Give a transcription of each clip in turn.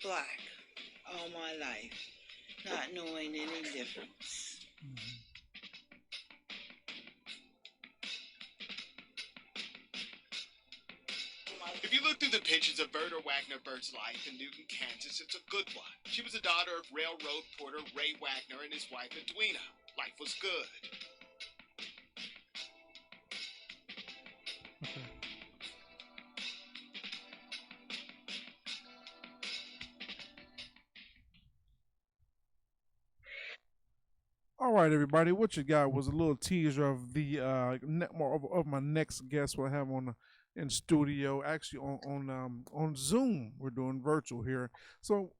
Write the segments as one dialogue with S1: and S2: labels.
S1: black all my life, not knowing any difference.
S2: Mhm.
S3: If you look through the pictures of Berta Wagner Bird's life in Newton, Kansas, it's a good one. She was a daughter of railroad porter Ray Wagner and his wife Edwina. Life was good.
S2: Okay. All right, everybody. What you got was a little teaser of the more of my next guest we'll have on in studio, actually on Zoom. We're doing virtual here. So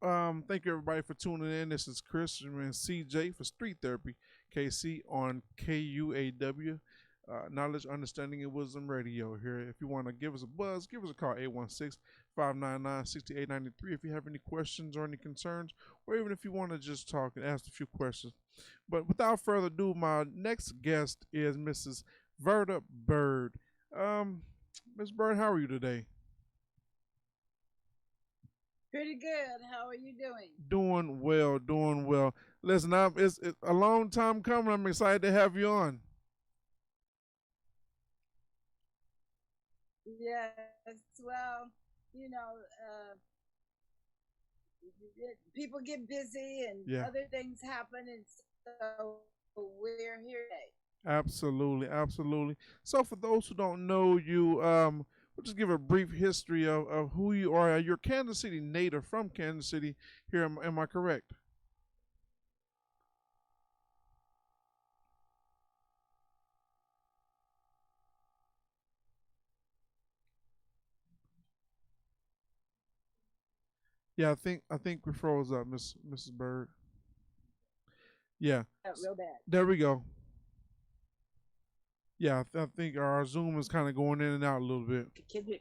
S2: thank you everybody for tuning in. This is Chris and CJ for Street Therapy, KC on KUAW. Knowledge, Understanding, and Wisdom Radio here. If you want to give us a buzz, give us a call 816-599-6893 if you have any questions or any concerns, or even if you want to just talk and ask a few questions. But without further ado, my next guest is Mrs. Verda Bird. Miss Bird, how are you today?
S4: Pretty good. How are you doing?
S2: Doing well, doing well. Listen, it's a long time coming. I'm excited to have you on.
S4: Yes. Well, you know, people get busy and
S2: Yeah,
S4: other things happen, and so we're here today.
S2: absolutely, absolutely. So, for those who don't know you, we'll just give a brief history of who you are. You're a Kansas City native from Kansas City. Here, am I correct? Yeah, I think we froze up, Mrs. Bird. Yeah,
S4: Real bad.
S2: there we go. Yeah, I think our Zoom is kind of going in and out a little bit.
S4: Can you?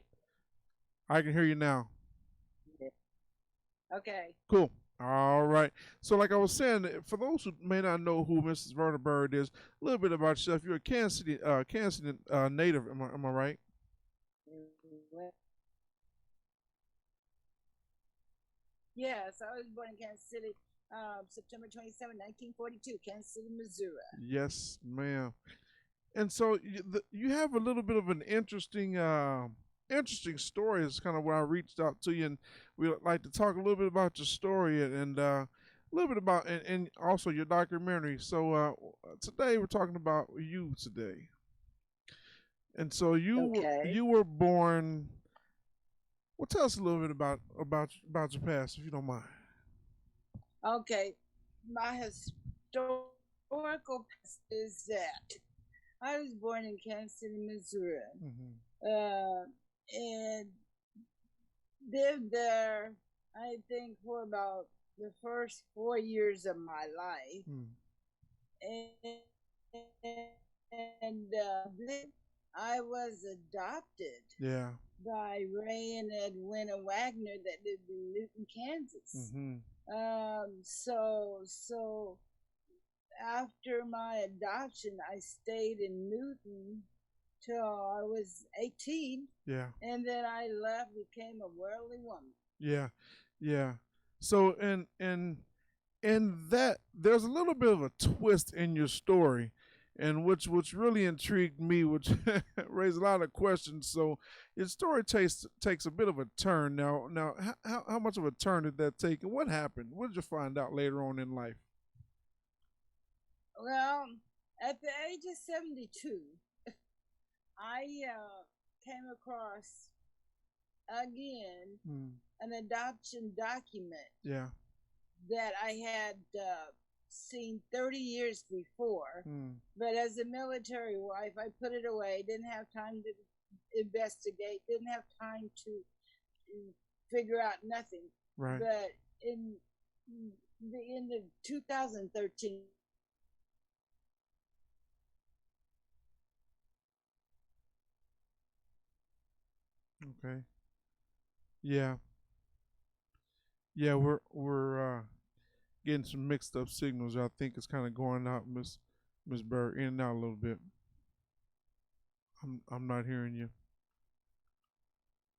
S2: I can hear you now.
S4: Okay.
S2: Cool. All right. So, like I was saying, for those who may not know who Mrs. Verna Bird is, a little bit about yourself. You're a Kansas City native. Am I right?
S4: Yes, I was born in Kansas City, September 27, 1942, Kansas City, Missouri.
S2: Yes, ma'am. And so you have a little bit of an interesting story. Is kind of why I reached out to you, and we'd like to talk a little bit about your story and a little bit about and also your documentary. So today we're talking about you today, and so
S4: Okay.
S2: you were born. Well, tell us a little bit about your past, if you don't mind.
S4: Okay. My historical past is that I was born in Kansas City, Missouri,
S2: Mm-hmm.
S4: uh, and lived there, I think, for about the first 4 years of my life.
S2: Mm.
S4: And then I was adopted
S2: Yeah.
S4: by Ray and Edwina Wagner that lived in Newton, Kansas.
S2: Mm-hmm.
S4: So after my adoption, I stayed in Newton till I was 18,
S2: Yeah.
S4: and then I left, became a worldly woman.
S2: Yeah. Yeah. So and that there's a little bit of a twist in your story, and which really intrigued me, which raised a lot of questions. So your story takes a bit of a turn. Now, how much of a turn did that take, and what happened? What did you find out later on in life?
S4: Well, at the age of 72, I came across again
S2: Mm.
S4: an adoption document
S2: Yeah.
S4: that I had seen 30 years before.
S2: Mm.
S4: But as a military wife, I put it away, didn't have time to investigate, didn't have time to figure out nothing.
S2: Right.
S4: But in the end of 2013,
S2: Okay. Yeah. Yeah. We're getting some mixed up signals. I think it's kind of going out, Miss Bird, in and out a little bit. I'm not hearing you.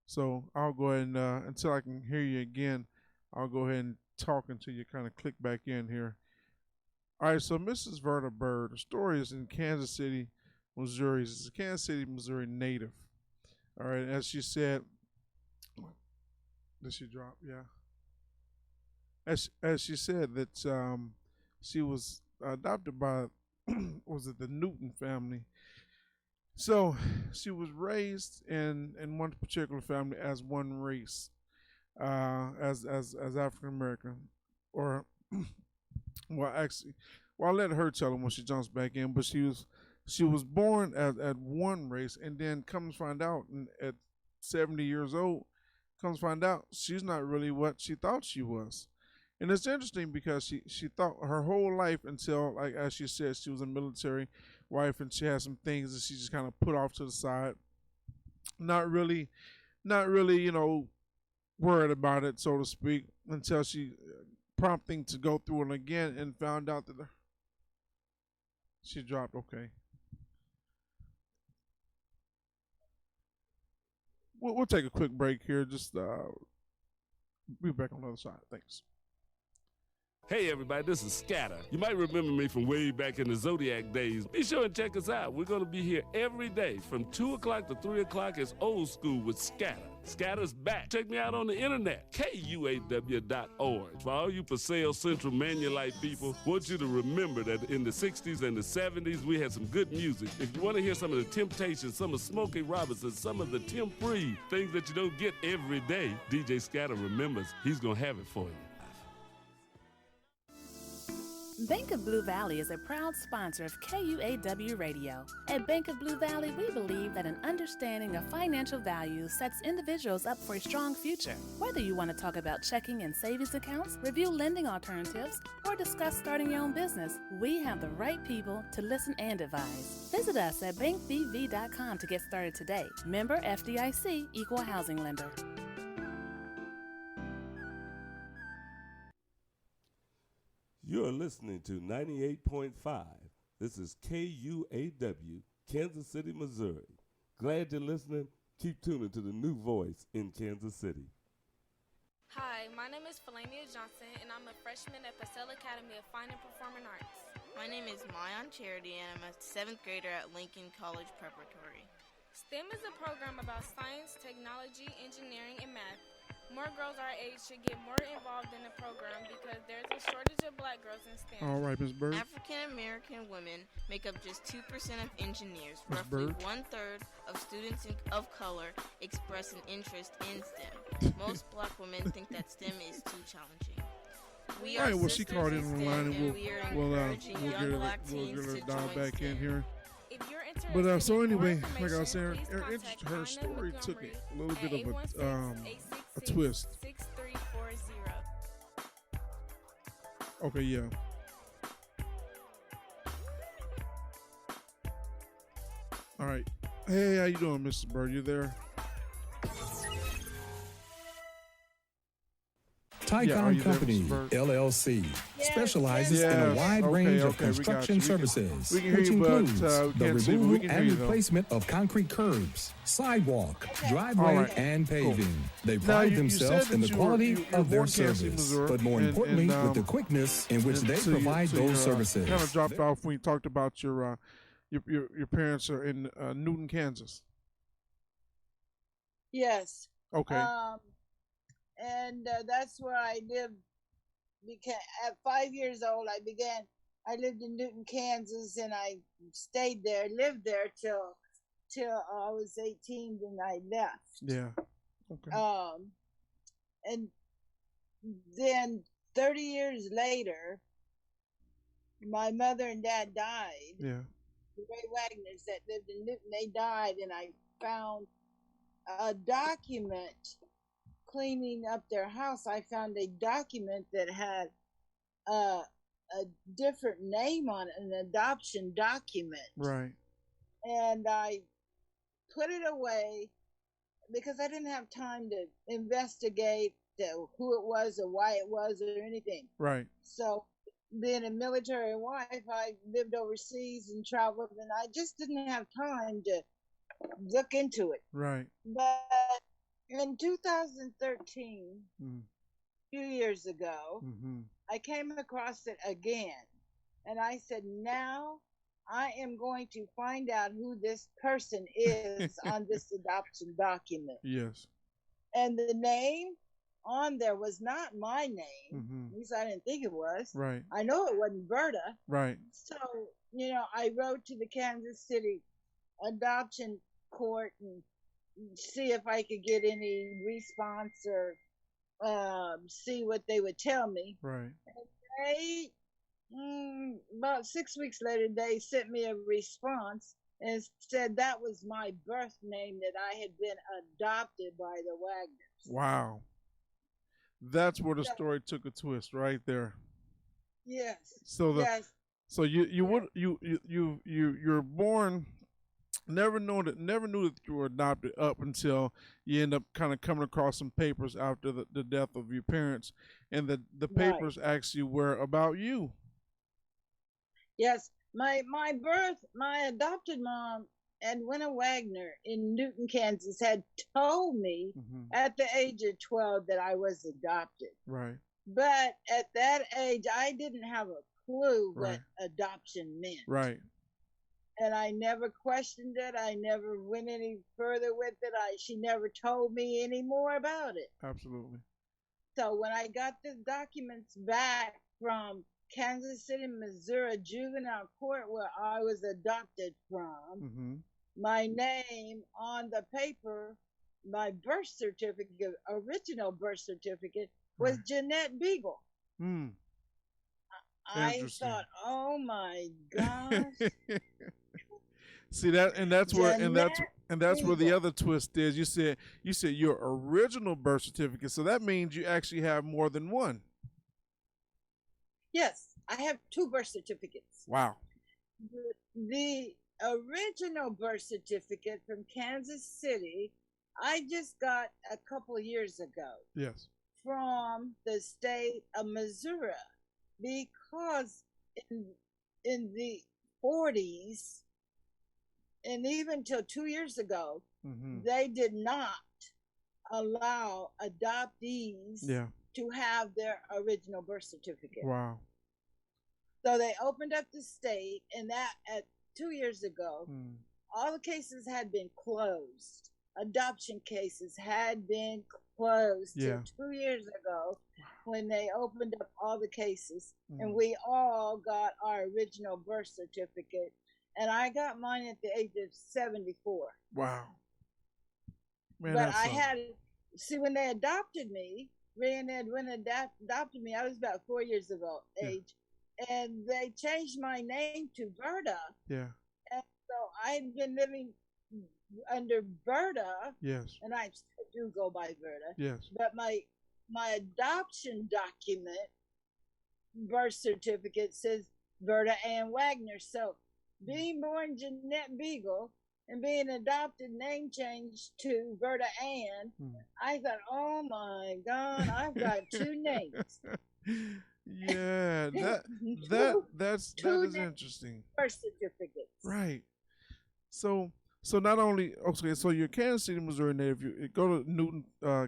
S2: So I'll go ahead and until I can hear you again, I'll go ahead and talk until you kind of click back in here. All right, so Mrs. Verna Bird, the story is in Kansas City, Missouri. She's a Kansas City, Missouri native. All right, as she said, did she drop? Yeah. As she said that she was adopted by was it the Newton family. So she was raised in one particular family as one race, as African American, or well, actually, well, I'll let her tell him when she jumps back in. But she was born at one race, and then comes find out at 70 years old, comes find out she's not really what she thought she was. And it's interesting because she thought her whole life until, like as she said, she was a military wife and she had some things that she just kind of put off to the side. Not really, not really, worried about it, so to speak, until she prompting to go through it again and found out that she dropped. Okay, we'll take a quick break here. Just be back on the other side. Thanks.
S5: Hey everybody, this is Scatter. You might remember me from way back in the Zodiac days. Be sure and check us out. We're going to be here every day from 2 o'clock to 3 o'clock. It's old school with Scatter. Scatter's back. Check me out on the internet, KUAW.org. For all you Paseo Central Manulite people, want you to remember that in the 60s and the 70s, we had some good music. If you want to hear some of the Temptations, some of Smokey Robinson, some of the Tim Free, things that you don't get every day, DJ Scatter remembers he's going to have it for you.
S6: Bank of Blue Valley is a proud sponsor of KUAW Radio. At Bank of Blue Valley, we believe that an understanding of financial values sets individuals up for a strong future. Whether you want to talk about checking and savings accounts, review lending alternatives, or discuss starting your own business, we have the right people to listen and advise. Visit us at bankbv.com to get started today. Member FDIC, Equal Housing Lender.
S5: You're listening to 98.5. This is KUAW, Kansas City, Missouri. Glad you're listening. Keep tuning to the new voice in Kansas City.
S7: Hi, my name is Felania Johnson, and I'm a freshman at Purcell Academy of Fine and Performing Arts.
S8: My name is Mayan Charity, and I'm a 7th grader at Lincoln College Preparatory.
S7: STEM is a program about science, technology, engineering, and math. More girls our age should get more involved in the program because there's a shortage of black girls in STEM.
S2: All right, Ms. Bird.
S8: African American women make up just 2% of engineers.
S2: Ms.
S8: Roughly
S2: Bird.
S8: 1/3 of students of color express an interest in STEM. Most black women think that STEM is too challenging. We
S2: All
S8: are
S2: right, well, she
S8: sisters
S2: called in
S8: in
S2: on the
S8: STEM,
S2: line, and
S8: and we are
S2: we'll
S8: encouraging
S2: get
S8: young black
S2: her
S8: teens to
S2: dial
S8: join
S2: back in
S8: STEM.
S2: here.
S7: If you're interested
S2: But so
S7: in more
S2: anyway, like I was saying,
S7: information, please contact
S2: her
S7: Anna
S2: story took
S7: Montgomery
S2: a little bit of a
S7: 816-866-6340.
S2: twist. Okay, yeah. All right. Hey, how you doing, Mrs. Bird? You there?
S9: Tycon Company, LLC, specializes in a wide range of construction services, which includes the removal and replacement of concrete curbs, sidewalk, driveway, and paving. They pride themselves in the quality of their service, but more importantly, with the quickness in which they provide those services.
S2: Kind of dropped off when you talked about your parents are in Newton, Kansas.
S4: Yes.
S2: Okay.
S4: And that's where I lived. At 5 years old, I lived in Newton, Kansas, and I lived there till I was 18, and I left.
S2: Yeah. Okay.
S4: And then 30 years later, my mother and dad died.
S2: Yeah.
S4: The Ray Wagners that lived in Newton, they died, and I found a document cleaning up their house. I found a document that had a different name on it, an adoption document.
S2: Right.
S4: And I put it away because I didn't have time to investigate who it was or why it was or anything.
S2: Right.
S4: So, being a military wife, I lived overseas and traveled, and I just didn't have time to look into it.
S2: Right.
S4: But in 2013, few years ago,
S2: Mm-hmm.
S4: I came across it again. And I said, now I am going to find out who this person is on this adoption document.
S2: Yes.
S4: And the name on there was not my name.
S2: Mm-hmm.
S4: At least I didn't think it was.
S2: Right.
S4: I know it wasn't Berta.
S2: Right.
S4: So, I wrote to the Kansas City adoption court and see if I could get any response or see what they would tell me.
S2: Right.
S4: And about 6 weeks later, they sent me a response and said that was my birth name, that I had been adopted by the Wagners.
S2: Wow. That's where the story took a twist right there.
S4: Yes.
S2: So you're born, never knew that you were adopted up until you end up kind of coming across some papers after the death of your parents, and the papers actually were about you.
S4: Yes, my adopted mom, Edwina Wagner in Newton, Kansas, had told me at the age of 12 that I was adopted.
S2: Right.
S4: But at that age, I didn't have a clue what adoption meant.
S2: Right.
S4: And I never questioned it. I never went any further with it. She never told me any more about it.
S2: Absolutely.
S4: So when I got the documents back from Kansas City, Missouri juvenile court, where I was adopted from, my name on the paper, my birth certificate, original birth certificate, was Jeanette Beagle. I thought, oh my gosh.
S2: See that, and that's where the other twist is. You said your original birth certificate, so that means you actually have more than one.
S4: Yes, I have 2 birth certificates.
S2: Wow.
S4: The original birth certificate from Kansas City, I just got a couple of years ago.
S2: Yes. From
S4: the state of Missouri, because in the 40s and even till 2 years ago, they did not allow adoptees to have their original birth certificate.
S2: Wow.
S4: So they opened up the state, and that at 2 years ago, all the cases had been closed. Adoption cases had been closed till 2 years ago when they opened up all the cases, and we all got our original birth certificate. And I got mine at the age of 74.
S2: Wow. Man,
S4: but I had, when they adopted me, Ray and Edwin adopted me, I was about 4 years of age. And they changed my name to Berta.
S2: Yeah.
S4: And so I had been living under Berta.
S2: Yes.
S4: And I still do go by Berta.
S2: Yes.
S4: But my adoption document, birth certificate, says Berta Ann Wagner. So being born Jeanette Beagle and being adopted, name changed to Berta Ann, I thought, oh my God, I've got 2 names.
S2: Yeah, that is interesting.
S4: Birth certificates.
S2: Right. So not only so you're Kansas City, Missouri native. You go to Newton,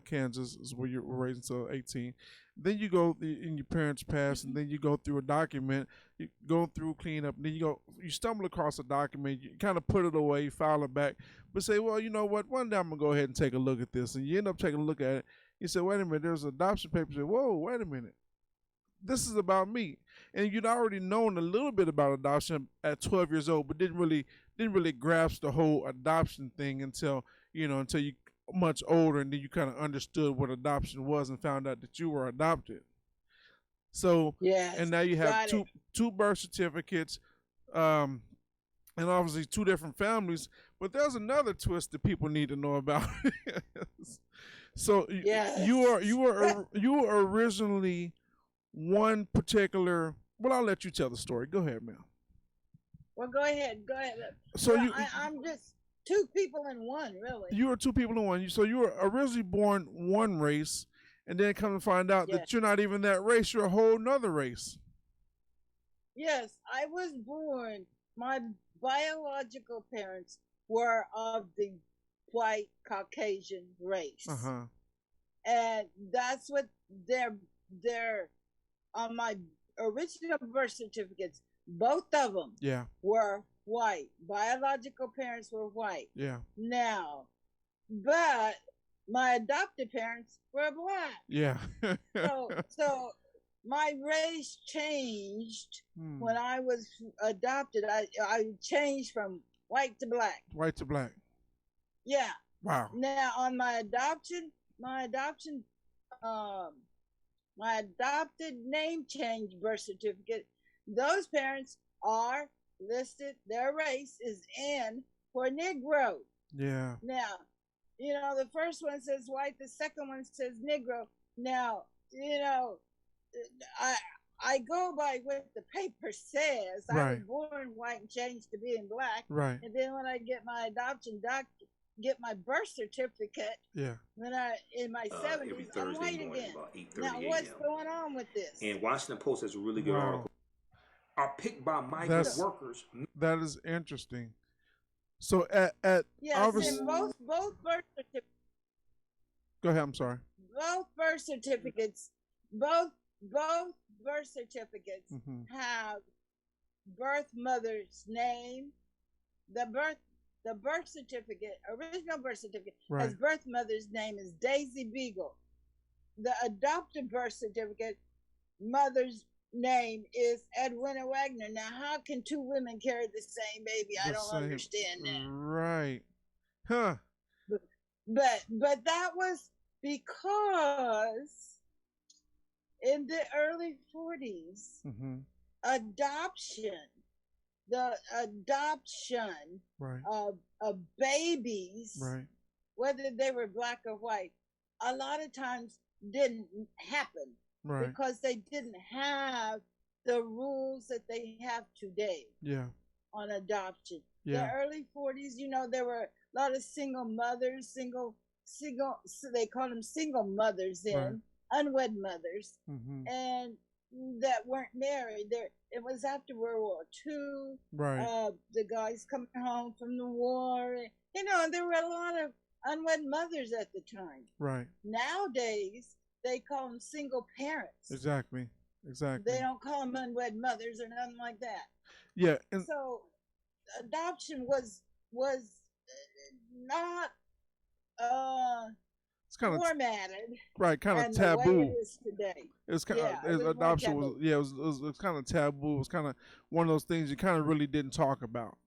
S2: Kansas is where you were raised until 18. Then you go and your parents pass, and then you go through a document. You go through cleanup, and then you stumble across a document. You kind of put it away, you file it back, but say, well, you know what? One day I'm gonna go ahead and take a look at this, and you end up taking a look at it. You say, wait a minute, there's adoption papers. Whoa, wait a minute. This is about me, and you'd already known a little bit about adoption at 12 years old, but didn't really grasp the whole adoption thing until you much older, and then you kind of understood what adoption was and found out that you were adopted. So and now you have two birth certificates, and obviously 2 different families. But there's another twist that people need to know about. So you were originally one particular. Well, I'll let you tell the story. Go ahead, ma'am.
S4: Well, go ahead.
S2: So
S4: I'm just 2 people in one, really.
S2: You were 2 people in one. So you were originally born one race, and then come to find out that you're not even that race. You're a whole nother race.
S4: Yes, I was born. My biological parents were of the white Caucasian race.
S2: Uh-huh.
S4: And that's what their they're on my original birth certificates. Both of them were white. Biological parents were white.
S2: Yeah.
S4: Now, but my adopted parents were black.
S2: Yeah.
S4: so my race changed when I was adopted. I changed from white to black.
S2: White to black.
S4: Yeah.
S2: Wow.
S4: Now on my adopted name change birth certificate, those parents are listed. Their race is N for Negro.
S2: Yeah.
S4: Now, the first one says white, the second one says Negro. Now, I go by what the paper says.
S2: Right.
S4: I was born white and changed to being black.
S2: Right.
S4: And then when I get my adoption get my birth certificate.
S2: Yeah.
S4: When in my 70s, I'm white again. Now, what's going on with this?
S10: And Washington Post has a really good article. Are picked by migrant workers.
S2: That is interesting. So at
S4: obviously, both birth certificates.
S2: Go ahead. I'm sorry.
S4: Both birth certificates have birth mother's name. The birth certificate, original birth certificate, has birth mother's name is Daisy Beagle. The adopted birth certificate, mother's name is Edwina Wagner. Now, how can two women carry the same baby? I don't understand that.
S2: Right. Huh.
S4: But that was because in the early 40s, the adoption of babies, whether they were black or white, a lot of times didn't happen because they didn't have the rules that they have today on adoption. The early 40s, there were a lot of single mothers, so they call them single mothers then, unwed mothers, and that weren't married. It was after World War II. The guys coming home from the war, and there were a lot of unwed mothers at the time. Nowadays, they call them single parents.
S2: Exactly.
S4: They don't call them unwed mothers or nothing like that.
S2: Yeah.
S4: So adoption was not
S2: it's kind of
S4: formatted,
S2: kind of taboo.
S4: The way it is today.
S2: It's kind of adoption was it was kind of taboo. It was kind of one of those things you kind of really didn't talk about.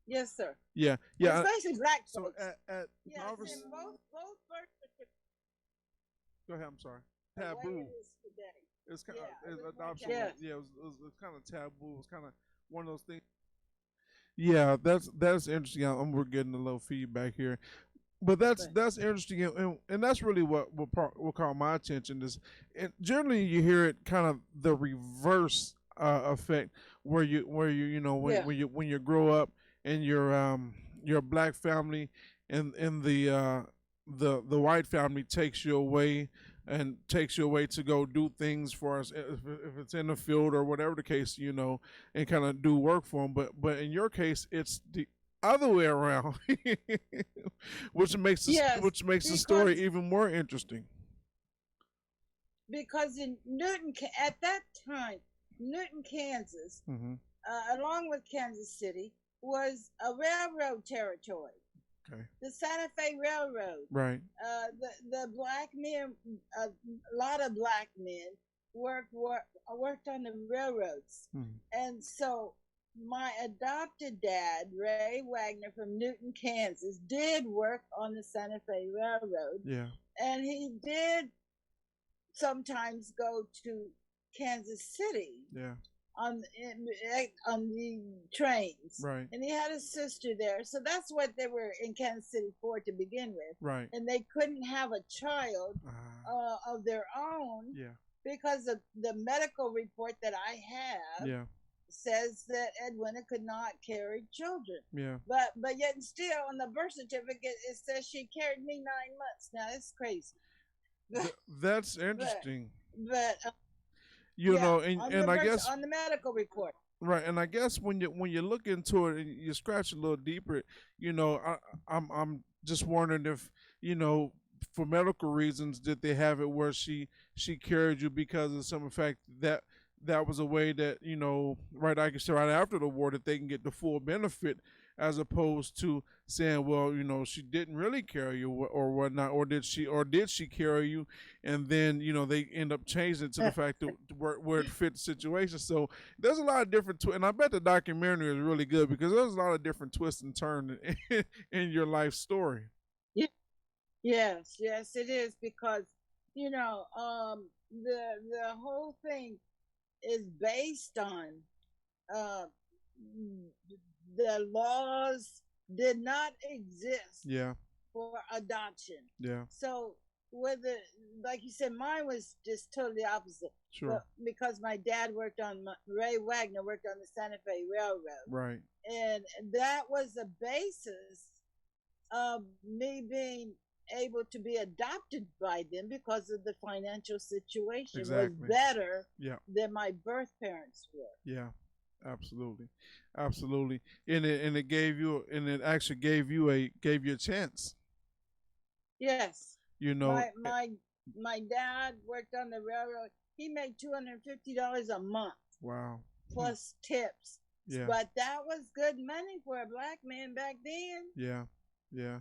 S4: Yes, sir.
S2: Yeah.
S4: Especially black folks.
S2: So at
S4: both birth certificates.
S2: Go ahead. I'm sorry. Taboo. It's kind of adoption.
S4: Yes.
S2: Yeah, it was kind of taboo. It was kind of one of those things. Yeah, that's interesting. We're getting a little feedback here, but that's interesting, and that's really what caught my attention is. And generally, you hear it kind of the reverse effect, where you when you grow up and you're a black family, and the white family takes you away to go do things for us, if it's in the field or whatever the case, and kind of do work for them. But in your case, it's the other way around, which makes the story even more interesting.
S4: Because in Newton, at that time, Newton, Kansas, along with Kansas City, was a railroad territory.
S2: Okay.
S4: The Santa Fe Railroad.
S2: Right.
S4: The black men, a lot of black men worked on the railroads, and so my adopted dad, Ray Wagner from Newton, Kansas, did work on the Santa Fe Railroad.
S2: Yeah.
S4: And he did sometimes go to Kansas City.
S2: Yeah.
S4: On the trains.
S2: Right.
S4: And he had a sister there. So that's what they were in Kansas City for to begin with.
S2: Right.
S4: And they couldn't have a child of their own because of the medical report that I have says that Edwina could not carry children.
S2: Yeah.
S4: But yet and still on the birth certificate it says she carried me 9 months. Now it's crazy.
S2: That's interesting.
S4: But
S2: and I guess
S4: on the medical report.
S2: Right, and I guess when you look into it and you scratch a little deeper, I'm just wondering if for medical reasons, did they have it where she carried you because of some fact that that was a way that, you know, right, I can say right after the war that they can get the full benefit, as opposed to saying, well, you know, she didn't really carry you or whatnot, or did she carry you, and then, you know, they end up changing it to the fact that where it fits the situation. So there's a lot of different and I bet the documentary is really good because there's a lot of different twists and turns in your life story.
S4: Yes, it is, because you know, the whole thing is based on uh, the laws did not exist for adoption.
S2: Yeah.
S4: So whether, like you said, mine was just totally opposite.
S2: Sure.
S4: But because my dad Ray Wagner worked on the Santa Fe Railroad.
S2: Right.
S4: And that was the basis of me being able to be adopted by them, because of the financial situation was better than my birth parents were.
S2: Yeah, absolutely, absolutely. And it gave you, and it actually gave you a chance.
S4: Yes.
S2: You know,
S4: my dad worked on the railroad. He made $250 a month.
S2: Wow.
S4: Plus tips.
S2: Yeah.
S4: But that was good money for a black man back then.
S2: Yeah. Yeah.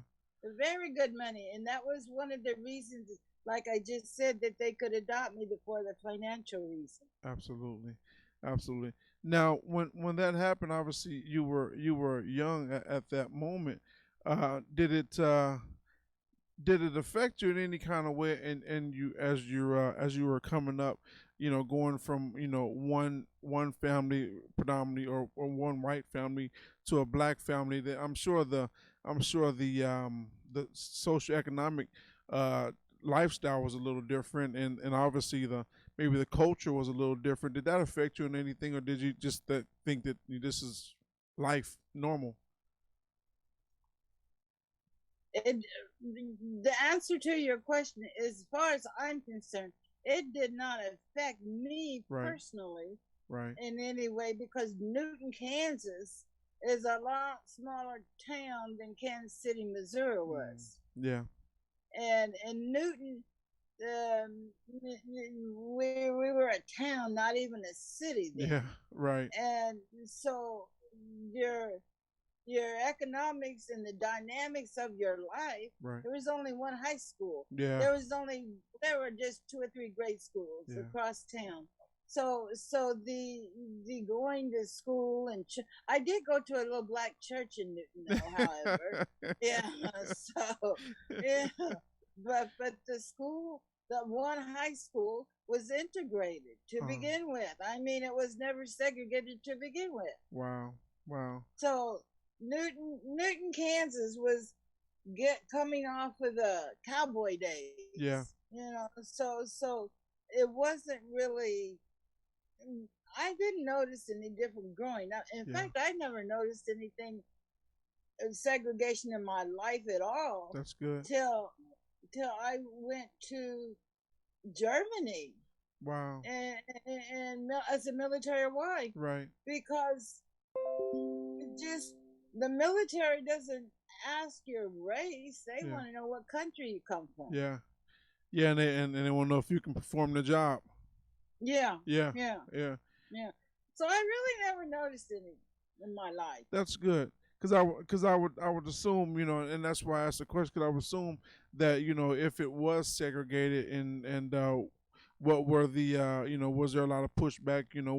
S4: Very good money. And that was one of the reasons, like I just said, that they could adopt me for the financial reason.
S2: Affably. Absolutely. Now, when that happened, obviously you were young at that moment. Did it affect you in any kind of way? And you as you were coming up, you know, going from, you know, one family predominantly or one white family to a black family, that I'm sure the socioeconomic lifestyle was a little different, and obviously maybe the culture was a little different. Did that affect you in anything, or did you just think that this is life normal?
S4: The answer to your question, as far as I'm concerned, it did not affect me personally in any way, because Newton, Kansas is a lot smaller town than Kansas City, Missouri was.
S2: Yeah.
S4: And in Newton, we were a town, not even a city then.
S2: Yeah, right.
S4: And so your economics and the dynamics of your life, there was only one high school.
S2: Yeah.
S4: There were just 2 or 3 grade schools across town. So the going to school, and I did go to a little black church in Newton, though, however. But the school, the one high school, was integrated to begin with. I mean, it was never segregated to begin with.
S2: Wow.
S4: So Newton, Kansas was coming off of the cowboy days.
S2: Yeah.
S4: You know, so it wasn't really, I didn't notice any different growing up. In fact, I never noticed anything of segregation in my life at all.
S2: That's good.
S4: Till I went to Germany.
S2: Wow.
S4: And as a military wife.
S2: Right.
S4: Because just the military doesn't ask your race. They want to know what country you come from.
S2: Yeah. Yeah, and they want to know if you can perform the job.
S4: Yeah.
S2: Yeah.
S4: So I really never noticed any in my life.
S2: That's good, because I would assume, you know, and that's why I asked the question, because I would assume that, you know, if it was segregated and what were the you know, was there a lot of pushback? You know,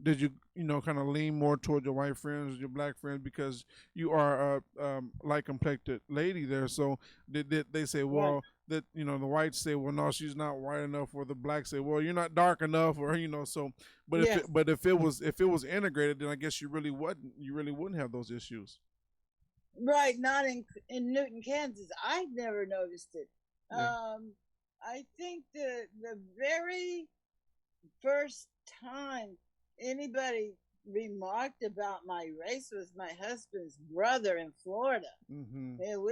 S2: did you kind of lean more toward your white friends, your black friends, because you are a light complected lady there? So did they say, well, that, you know, the whites say, well, no, she's not white enough, or the blacks say, well, you're not dark enough, or, you know, so if it was integrated, then I guess you really wouldn't have those issues.
S4: Right, not in Newton, Kansas. I never noticed it.
S2: Yeah.
S4: I think the very first time anybody remarked about my race was my husband's brother in Florida.
S2: Mm-hmm.
S4: And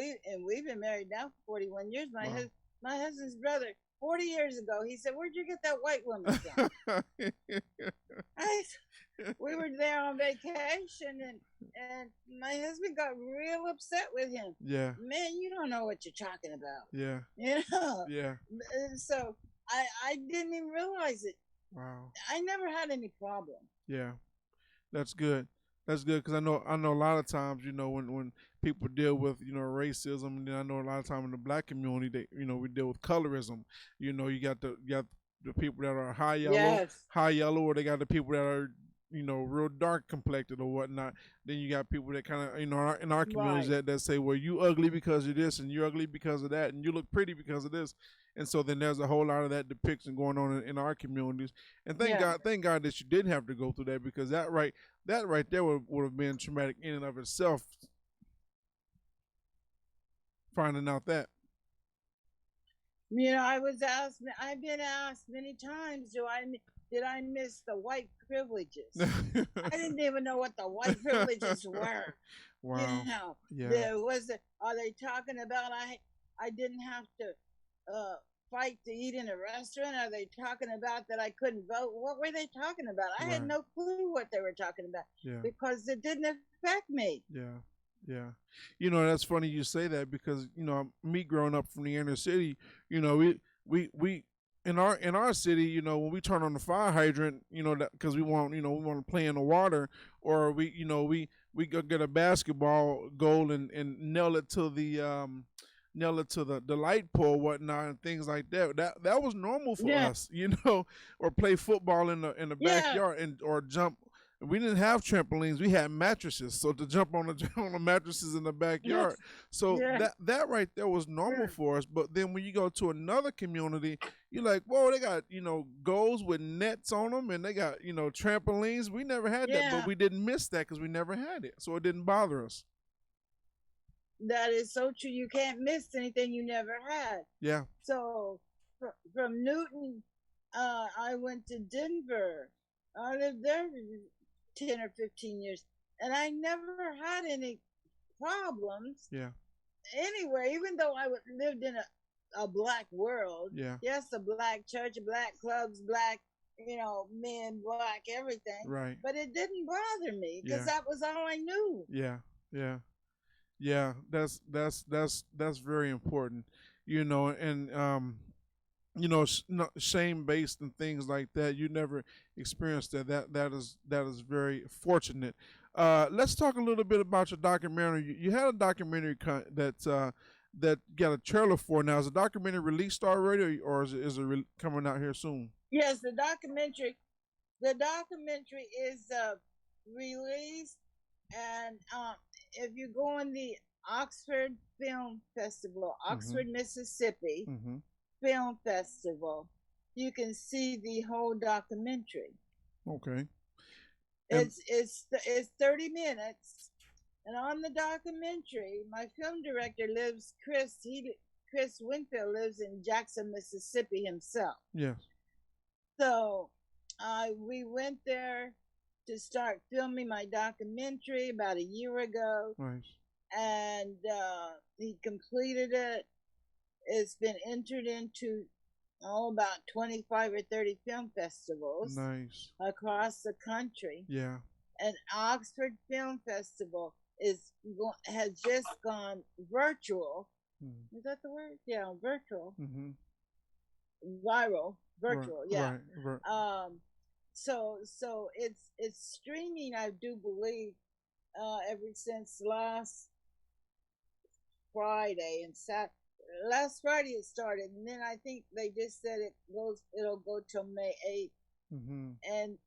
S4: we've been married now for 41 years. My husband's brother, 40 years ago, he said, "Where'd you get that white woman from?" We were there on vacation, and and my husband got real upset with him.
S2: Yeah.
S4: Man, you don't know what you're talking about.
S2: Yeah.
S4: You know.
S2: Yeah.
S4: So I didn't even realize it.
S2: Wow.
S4: I never had any problem.
S2: Yeah, that's good. That's good because I know a lot of times, you know, when people deal with, you know, racism, and then I know a lot of times in the black community, they, you know, we deal with colorism. You know, you got the people that are high yellow, or they got the people that are, you know, real dark complected or whatnot. Then you got people that kind of, you know, in our communities that say, well, you ugly because of this, and you ugly because of that, and you look pretty because of this. And so then there's a whole lot of that depiction going on in our communities. And thank God that you didn't have to go through that, because that right there would have been traumatic in and of itself. Finding out that.
S4: You know, I've been asked many times, did I miss the white privileges? I didn't even know what the white privileges were.
S2: Wow.
S4: You know, are they talking about I didn't have to fight to eat in a restaurant? Are they talking about that I couldn't vote? What were they talking about? I had no clue what they were talking about because it didn't affect me.
S2: Yeah. You know, that's funny you say that, because, you know, me growing up from the inner city, you know, we in our city, you know, when we turn on the fire hydrant, you know, that because we want to play in the water, or we go get a basketball goal and nail it to the light pole, whatnot, and things like that. That was normal for us, you know, or play football in the backyard or jump. We didn't have trampolines; we had mattresses, so to jump on the mattresses in the backyard. So that right there was normal for us. But then when you go to another community, you're like, whoa, they got, you know, goals with nets on them, and they got, you know, trampolines. We never had that, but we didn't miss that because we never had it, so it didn't bother us.
S4: That is so true. You can't miss anything you never had.
S2: Yeah.
S4: So from Newton, I went to Denver. I lived there 10 or 15 years, and I never had any problems.
S2: Yeah.
S4: Anyway, even though I lived in a black world, yes, a black church, black clubs, black, you know, men, black, everything.
S2: Right.
S4: But it didn't bother me because that was all I knew.
S2: Yeah, that's very important, you know, and you know, shame based and things like that. You never experienced that. That is very fortunate. Let's talk a little bit about your documentary. You had a documentary that got a trailer for. Now, is the documentary released already, or is it coming out here soon?
S4: Yes, the documentary is released, and if you go on the Oxford Film Festival, Oxford, Mississippi Film Festival, you can see the whole documentary.
S2: Okay.
S4: It's 30 minutes, and on the documentary, my film director Chris Winfield lives in Jackson, Mississippi himself.
S2: Yes.
S4: So we went there to start filming my documentary about a year ago.
S2: Nice.
S4: And he completed it. It's been entered into about 25 or 30 film festivals.
S2: Nice.
S4: Across the country.
S2: Yeah.
S4: And Oxford Film Festival has just gone virtual. Is that the word? Yeah, virtual. Viral. Virtual, yeah.
S2: Right.
S4: So it's streaming, I do believe, ever since last Friday and last Friday it started, and then I think they just said it'll go till May 8th. And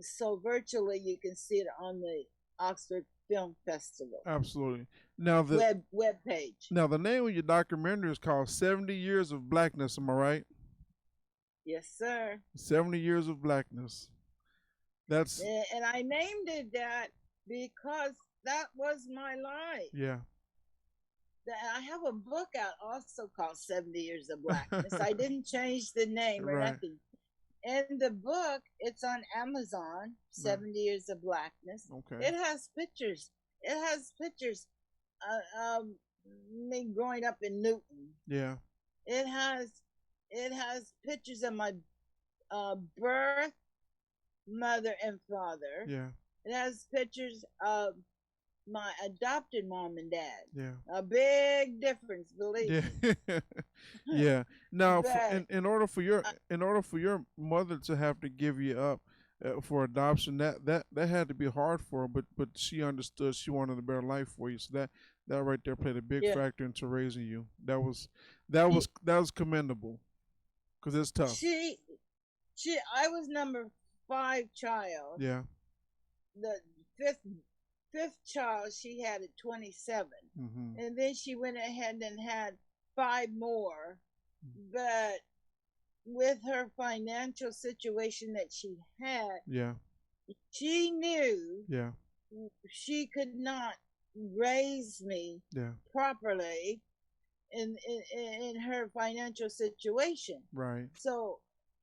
S4: so virtually you can see it on the Oxford Film Festival.
S2: Absolutely. Now the
S4: web page.
S2: Now the name of your documentary is called 70 Years of Blackness, am I right?
S4: Yes, sir.
S2: 70 Years of Blackness. That's
S4: and I named it that because that was my life.
S2: Yeah.
S4: I have a book out also called 70 Years of Blackness. I didn't change the name or nothing. And the book, it's on Amazon, 70 Years of Blackness.
S2: Okay.
S4: It has pictures. It has pictures of me growing up in Newton.
S2: Yeah.
S4: It has pictures of my birth, mother, and father.
S2: Yeah.
S4: It has pictures of my adopted mom and dad.
S2: Yeah.
S4: A big difference, believe
S2: me. Yeah. Yeah. Now, in order for your mother to have to give you up for adoption, that had to be hard for her. But she understood. She wanted a better life for you. So that right there played a big factor into raising you. That was commendable, because it's tough.
S4: I was number 5 child.
S2: Yeah.
S4: The fifth child she had at 27, and then she went ahead and had 5 more. But with her financial situation that she had, she knew she could not raise me properly in her financial situation.
S2: Right.
S4: So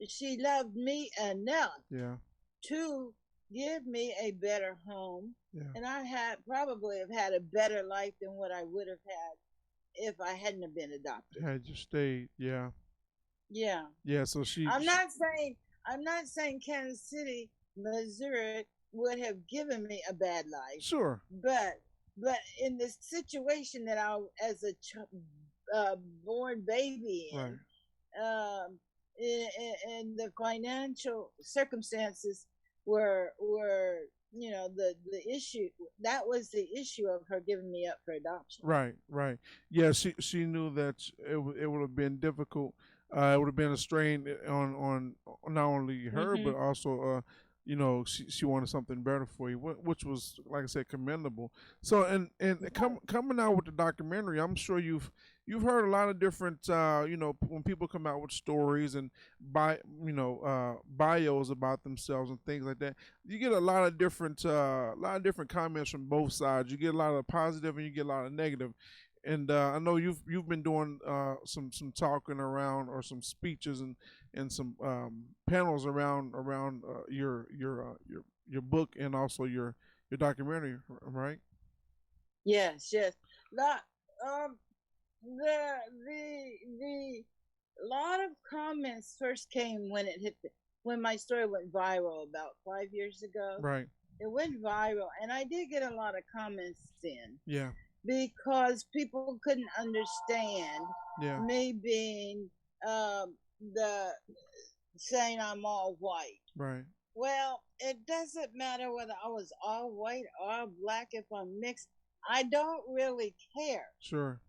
S4: she loved me enough to give me a better home, and I probably have had a better life than what I would have had if I hadn't have been adopted.
S2: Had you stayed, yeah. So
S4: I'm not saying Kansas City, Missouri would have given me a bad life.
S2: Sure.
S4: But in the situation that I, as a born baby in,
S2: right.
S4: And the financial circumstances were the issue. That was the issue of her giving me up for adoption.
S2: Right. Yeah, she knew that it would have been difficult. It would have been a strain on not only her but also she wanted something better for you, which was, like I said, commendable. So and coming out with the documentary, I'm sure you've heard a lot of different when people come out with stories and bios about themselves and things like that. You get a lot of different comments from both sides. You get a lot of positive and you get a lot of negative. And I know you've been doing some talking around, or some speeches and some panels around your book and also your documentary, right?
S4: Yes. The lot of comments first came when when my story went viral about 5 years ago.
S2: Right.
S4: It went viral, and I did get a lot of comments then.
S2: Yeah.
S4: Because people couldn't understand me being the saying I'm all white.
S2: Right.
S4: Well, it doesn't matter whether I was all white or all black. If I'm mixed, I don't really care.
S2: Sure.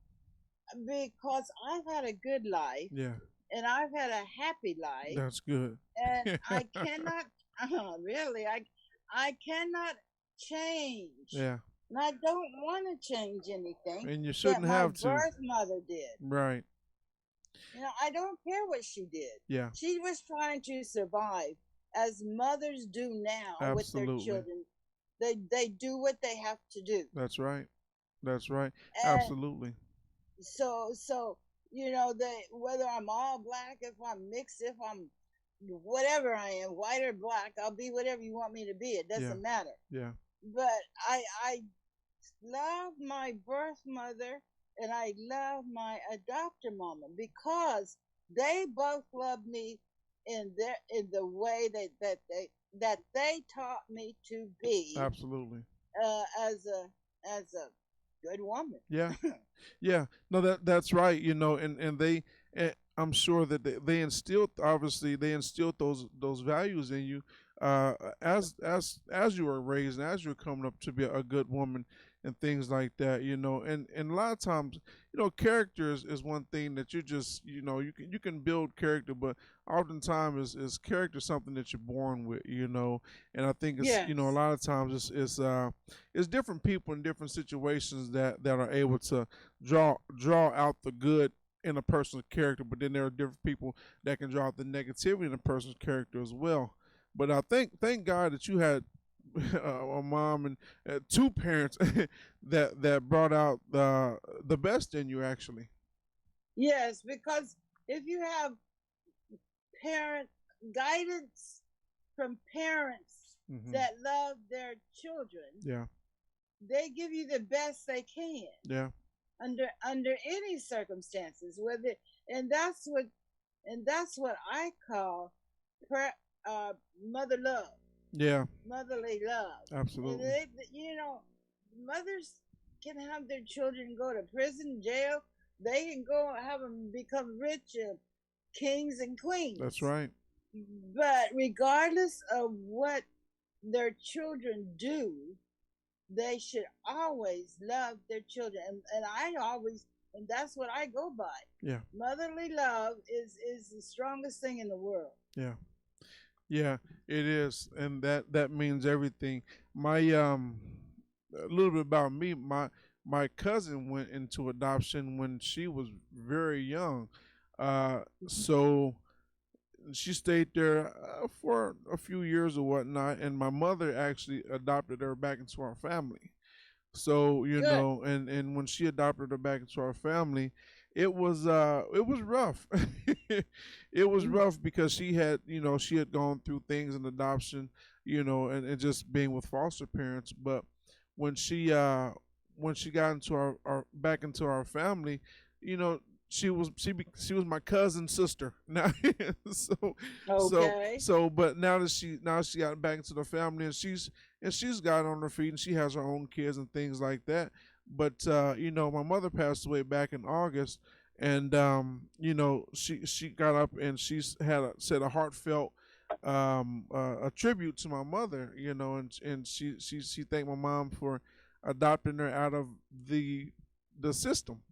S4: Because I've had a good life.
S2: Yeah.
S4: And I've had a happy life.
S2: That's good.
S4: And I cannot really I cannot change.
S2: Yeah.
S4: And I don't want to change anything.
S2: And you shouldn't have to.
S4: My birth mother did.
S2: Right.
S4: I don't care what she did.
S2: Yeah.
S4: She was trying to survive, as mothers do now.
S2: Absolutely.
S4: With their children. They do what they have to do.
S2: That's right. And absolutely.
S4: So whether I'm all black, if I'm mixed, if I'm whatever I am, white or black, I'll be whatever you want me to be. It doesn't matter.
S2: Yeah.
S4: But I love my birth mother and I love my adopter mama, because they both love me in the way that they taught me to be.
S2: Absolutely.
S4: As a good woman.
S2: Yeah. Yeah. No, that's right. And they, I'm sure that they instilled those values in you as you were raised and as you were coming up to be a good woman and things like that. And a lot of times, character is one thing that you just, you can build character, but oftentimes is character something that you're born with, and I think it's, a lot of times it's different people in different situations that are able to draw out the good in a person's character, but then there are different people that can draw out the negativity in a person's character as well. But I thank God that you had a mom and 2 parents that brought out the best in you, actually.
S4: Yes, because if you have guidance from parents that love their children, they give you the best they can.
S2: Yeah.
S4: Under any circumstances, and that's what I call mother love. motherly love.
S2: Absolutely.
S4: And mothers can have their children go to prison, jail. They can go have them become rich kings and queens.
S2: That's right.
S4: But regardless of what their children do, they should always love their children. And that's what I go by.
S2: Yeah.
S4: Motherly love is the strongest thing in the world.
S2: Yeah. Yeah, it is. And that means everything. My a little bit about me, my cousin went into adoption when she was very young. So she stayed there for a few years or whatnot, and my mother actually adopted her back into our family. So and when she adopted her back into our family, it was rough. It was rough because she had gone through things in adoption, and just being with foster parents. But when she got into our back into our family, she was my cousin's sister now. But now that she got back into the family, and she's got on her feet, and she has her own kids and things like that. But my mother passed away back in August, and she got up and she's said a heartfelt a tribute to my mother, and she thanked my mom for adopting her out of the system.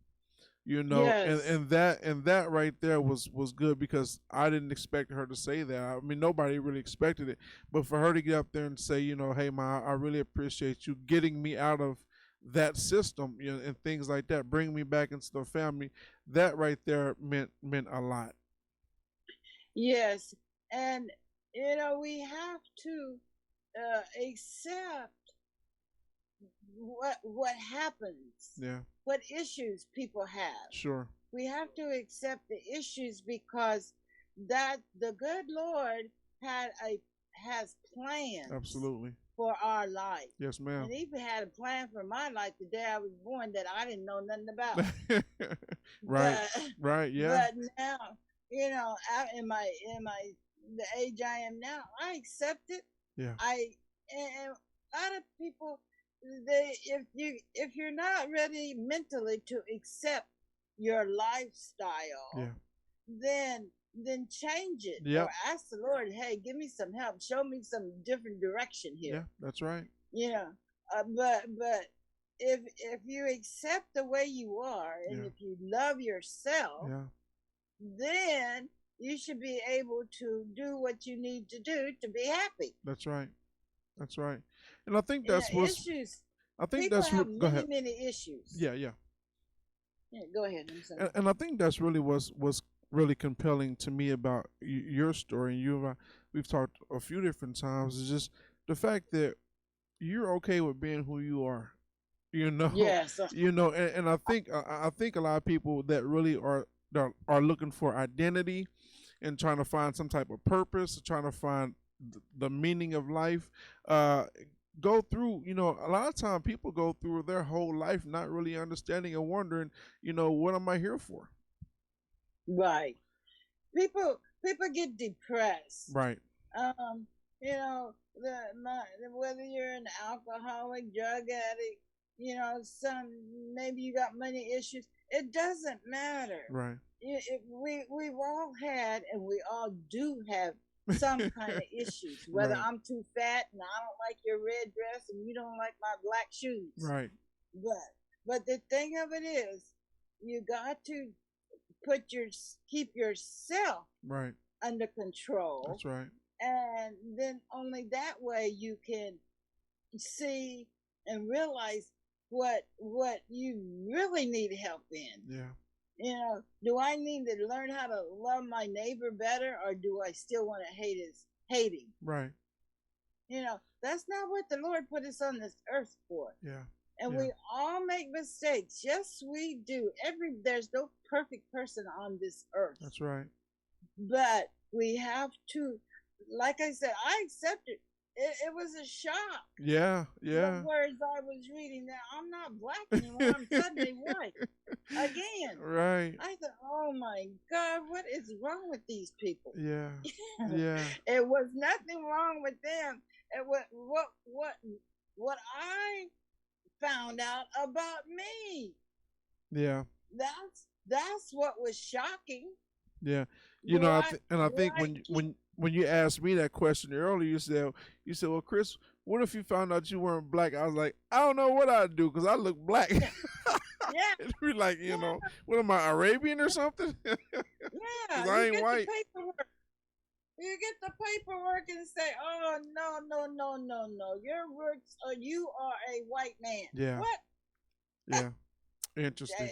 S4: Yes.
S2: And that right there was good, because I didn't expect her to say that. I mean, nobody really expected it, but for her to get up there and say, hey, Ma, I really appreciate you getting me out of that system, and things like that, bring me back into the family. That right there meant a lot.
S4: Yes, and we have to accept what happens.
S2: Yeah.
S4: What issues people have.
S2: Sure.
S4: We have to accept the issues, because that the good Lord has plans.
S2: Absolutely.
S4: For our life.
S2: Yes, ma'am.
S4: And he had a plan for my life the day I was born that I didn't know nothing about.
S2: Right, yeah.
S4: But now, in the age I am now, I accept it.
S2: Yeah.
S4: And a lot of people, if you're not ready mentally to accept your lifestyle, then change it.
S2: Yep.
S4: Or ask the Lord, hey, give me some help. Show me some different direction here.
S2: Yeah, that's right.
S4: But if you accept the way you are, and if you love yourself, then you should be able to do what you need to do to be happy.
S2: That's right. That's right. And I think that's
S4: issues.
S2: I think
S4: people
S2: that's
S4: have
S2: go ahead.
S4: many issues.
S2: Yeah.
S4: Yeah, go ahead.
S2: And I think that's really was really compelling to me about your story. And we've talked a few different times. Is just the fact that you're okay with being who you are.
S4: Yes.
S2: And I think a lot of people that really are looking for identity and trying to find some type of purpose, trying to find the meaning of life, go through, a lot of time people go through their whole life not really understanding and wondering, what am I here for?
S4: Right. People get depressed.
S2: Right.
S4: Whether you're an alcoholic, drug addict, maybe you got money issues. It doesn't matter.
S2: Right.
S4: We've all had, and we all do have some kind of issues. Whether I'm too fat and I don't like your red dress and you don't like my black shoes.
S2: Right.
S4: But the thing of it is, you got to keep yourself under control.
S2: That's right.
S4: And then only that way you can see and realize what you really need help in.
S2: Yeah.
S4: Do I need to learn how to love my neighbor better, or do I still want to hate him?
S2: Right.
S4: That's not what the Lord put us on this earth for.
S2: Yeah.
S4: And we all make mistakes. Yes, we do. There's no perfect person on this earth.
S2: That's right.
S4: But we have to, like I said, I accepted it was a shock.
S2: Yeah, yeah.
S4: The words I was reading, that I'm not black anymore. I'm suddenly white again.
S2: Right.
S4: I thought, oh my God, what is wrong with these people?
S2: Yeah, yeah.
S4: It was nothing wrong with them. It was what I found out about me.
S2: Yeah.
S4: That's what was shocking.
S2: Yeah. You know, I think when you asked me that question earlier, you said, well, Chris, what if you found out you weren't black? I was like, I don't know what I'd do because I look black.
S4: Yeah.
S2: Be like, you know, what am I, Arabian or something?
S4: Yeah.
S2: I ain't white.
S4: You get the paperwork and say, oh, no. You are a white man.
S2: Yeah.
S4: What?
S2: Yeah. Interesting.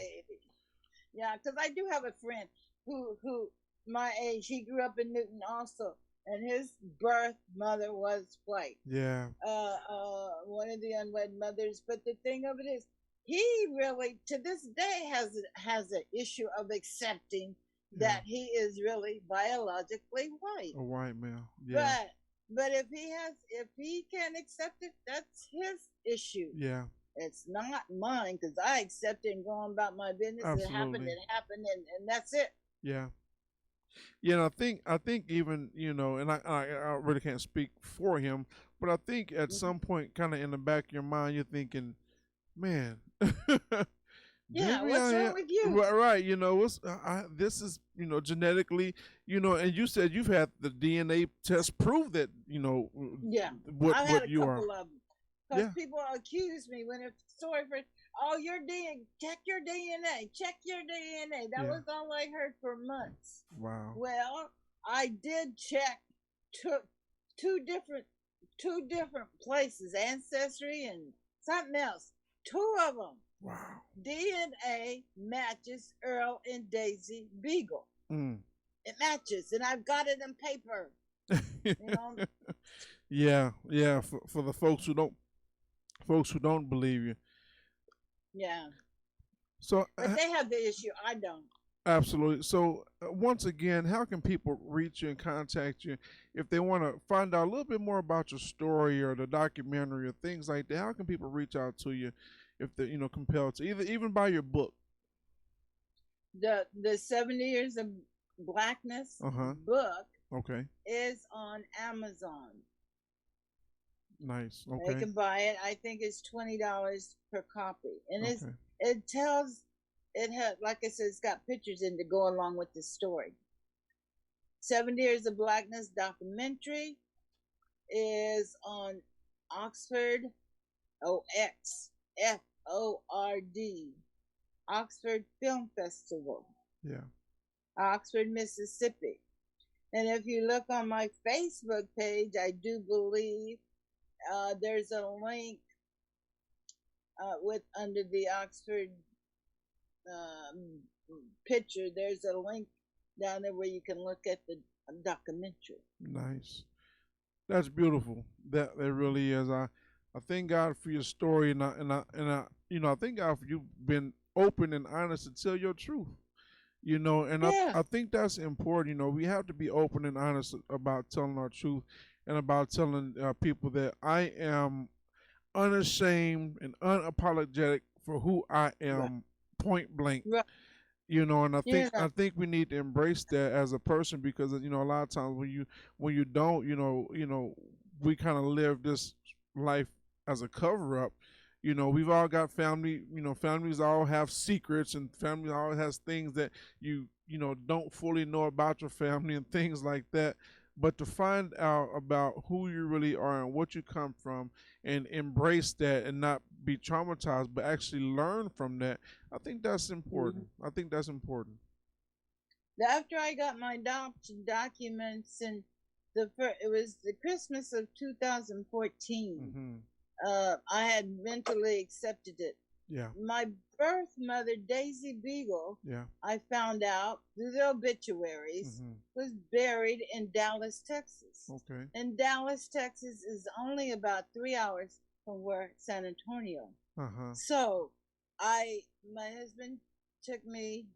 S4: Yeah, because I do have a friend who my age, he grew up in Newton also, and his birth mother was white.
S2: Yeah.
S4: One of the unwed mothers. But the thing of it is, he really, to this day, has an issue of accepting that he is really biologically white.
S2: A white male. Yeah.
S4: But if he can't accept it, that's his issue.
S2: Yeah.
S4: It's not mine, because I accept it and go on about my business.
S2: Absolutely.
S4: It happened, and that's it.
S2: Yeah. You know, I think even, you know, and I really can't speak for him, but I think at some point, kind of in the back of your mind, you're thinking, man,
S4: yeah, what's wrong with you?
S2: Right, you know, this is, you know, genetically, you know, and you said you've had the DNA test prove that, you know,
S4: I've had
S2: you are.
S4: Of them. Because people accuse me when it's sorry for, oh, your DNA, check your DNA. That was all I heard for months.
S2: Wow.
S4: Well, I did check two different places, Ancestry and something else. 2 of them.
S2: Wow.
S4: DNA matches Earl and Daisy Beagle.
S2: Mm.
S4: It matches, and I've got it in paper. You know?
S2: Yeah. For the folks who don't believe you.
S4: Yeah.
S2: So,
S4: but they have the issue. I don't.
S2: Absolutely. So, once again, how can people reach you and contact you if they want to find out a little bit more about your story or the documentary or things like that? How can people reach out to you if they're, you know, compelled to, even buy your book?
S4: The 70 Years of Blackness book is on Amazon.
S2: Nice. Okay.
S4: They can buy it. I think it's $20 per copy, and it has, like I said, it's got pictures in to go along with the story. 70 Years of Blackness documentary is on Oxford, OXFORD, Oxford Film Festival.
S2: Yeah.
S4: Oxford, Mississippi. And if you look on my Facebook page, I do believe there's a link under the Oxford picture. There's a link down there where you can look at the documentary.
S2: Nice. That's beautiful. That really is. I thank God for your story, and I you know, I thank God for you being open and honest to tell your truth. You know, and I think that's important. You know, we have to be open and honest about telling our truth and about telling people that I am unashamed and unapologetic for who I am, point blank.
S4: Right.
S2: You know, and I think we need to embrace that as a person, because, you know, a lot of times when you don't, you know, we kind of live this life as a cover up. You know, we've all got family, you know, families all have secrets, and family all has things that you know, don't fully know about your family and things like that. But to find out about who you really are and what you come from and embrace that and not be traumatized, but actually learn from that, I think that's important. I think that's important.
S4: After I got my adoption documents, and it was the Christmas of 2014, I had mentally accepted it.
S2: Yeah.
S4: My birth mother, Daisy Beagle, I found out through the obituaries, was buried in Dallas, Texas.
S2: Okay.
S4: And Dallas, Texas is only about 3 hours from where San Antonio. So my husband took me,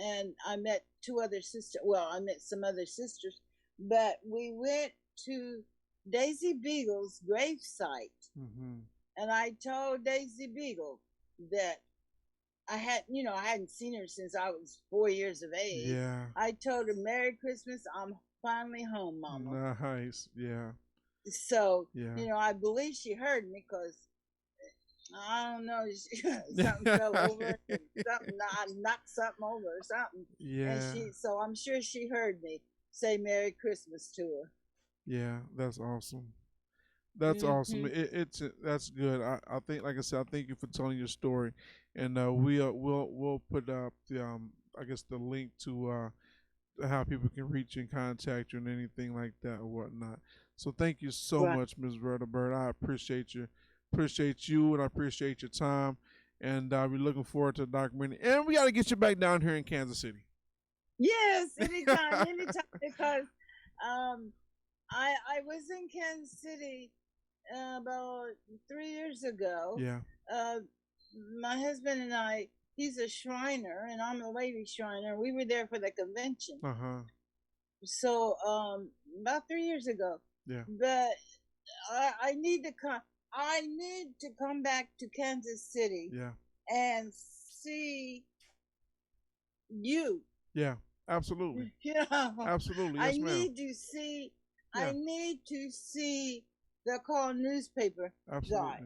S4: and I met 2 other sisters. Well, I met some other sisters, but we went to Daisy Beagle's gravesite.
S2: Mm-hmm.
S4: And I told Daisy Beagle that I hadn't seen her since I was 4 years of age.
S2: Yeah.
S4: I told her, Merry Christmas, I'm finally home, Mama.
S2: Nice, yeah.
S4: So,
S2: yeah.
S4: I believe she heard me because, I don't know, something fell over, I knocked something over or something.
S2: Yeah.
S4: And so I'm sure she heard me say Merry Christmas to her.
S2: Yeah, that's awesome. That's awesome. That's good. I think, like I said, I thank you for telling your story, and we'll put up the I guess the link to how people can reach you and contact you and anything like that or whatnot. So thank you so much, Ms. Verda Bird. I appreciate you, and I appreciate your time, and I'll be looking forward to the documentary. And we got to get you back down here in Kansas City.
S4: Yes, anytime, because I was in Kansas City about 3 years ago.
S2: Yeah.
S4: My husband and I, he's a Shriner and I'm a lady Shriner. We were there for the convention. So about 3 years ago.
S2: Yeah.
S4: But I need to come. I need to come back to Kansas City.
S2: Yeah.
S4: And see you.
S2: Yeah. Absolutely. Absolutely. Yes,
S4: I need to see. I need to see the Call newspaper guy,